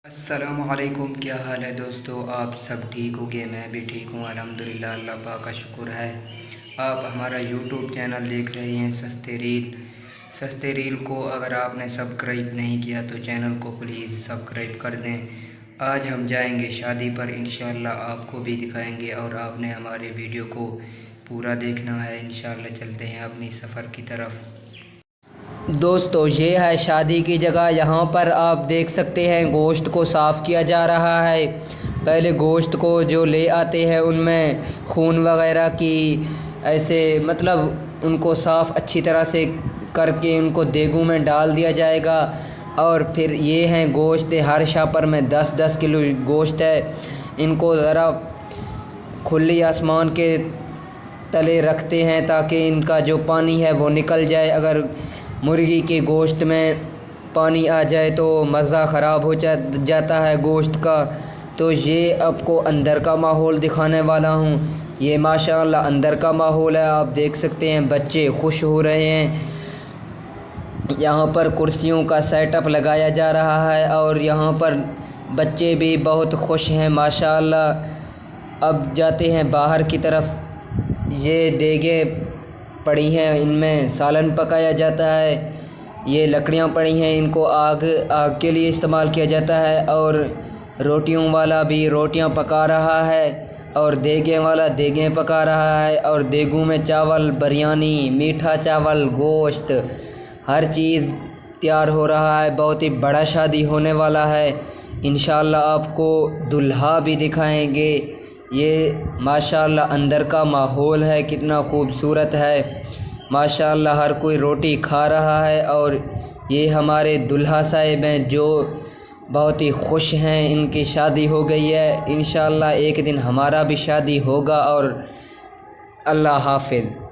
السلام علیکم، کیا حال ہے دوستو؟ آپ سب ٹھیک ہو گے؟ میں بھی ٹھیک ہوں الحمدللہ، اللہ پاک کا شکر ہے۔ آپ ہمارا یوٹیوب چینل دیکھ رہے ہیں سستے ریل کو اگر آپ نے سبسکرائب نہیں کیا تو چینل کو پلیز سبسکرائب کر دیں۔ آج ہم جائیں گے شادی پر، انشاءاللہ آپ کو بھی دکھائیں گے اور آپ نے ہمارے ویڈیو کو پورا دیکھنا ہے۔ انشاءاللہ چلتے ہیں اپنی سفر کی طرف۔ دوستو یہ ہے شادی کی جگہ، یہاں پر آپ دیکھ سکتے ہیں گوشت کو صاف کیا جا رہا ہے۔ پہلے گوشت کو جو لے آتے ہیں ان میں خون وغیرہ کی ایسے ان کو صاف اچھی طرح سے کر کے ان کو دیگوں میں ڈال دیا جائے گا، اور پھر یہ ہیں گوشت، ہر شاپر میں 10-10 کلو گوشت ہے۔ ان کو ذرا کھلی آسمان کے تلے رکھتے ہیں تاکہ ان کا جو پانی ہے وہ نکل جائے۔ اگر مرغی کے گوشت میں پانی آ جائے تو مزہ خراب ہو جاتا ہے گوشت کا۔ تو یہ آپ کو اندر کا ماحول دکھانے والا ہوں۔ یہ ماشاءاللہ اندر کا ماحول ہے، آپ دیکھ سکتے ہیں بچے خوش ہو رہے ہیں۔ یہاں پر کرسیوں کا سیٹ اپ لگایا جا رہا ہے اور یہاں پر بچے بھی بہت خوش ہیں ماشاءاللہ۔ اب جاتے ہیں باہر کی طرف۔ یہ دیگیں پڑی ہیں، ان میں سالن پکایا جاتا ہے۔ یہ لکڑیاں پڑی ہیں، ان کو آگ کے لیے استعمال کیا جاتا ہے، اور روٹیوں والا بھی روٹیاں پکا رہا ہے اور دیگیں والا دیگیں پکا رہا ہے، اور دیگوں میں چاول، بریانی، میٹھا چاول، گوشت، ہر چیز تیار ہو رہا ہے۔ بہت ہی بڑا شادی ہونے والا ہے۔ انشاءاللہ آپ کو دلہا بھی دکھائیں گے۔ یہ ماشاءاللہ اندر کا ماحول ہے، کتنا خوبصورت ہے ماشاءاللہ۔ ہر کوئی روٹی کھا رہا ہے، اور یہ ہمارے دلہا صاحب ہیں جو بہت ہی خوش ہیں، ان کی شادی ہو گئی ہے۔ انشاءاللہ ایک دن ہمارا بھی شادی ہوگا، اور اللہ حافظ۔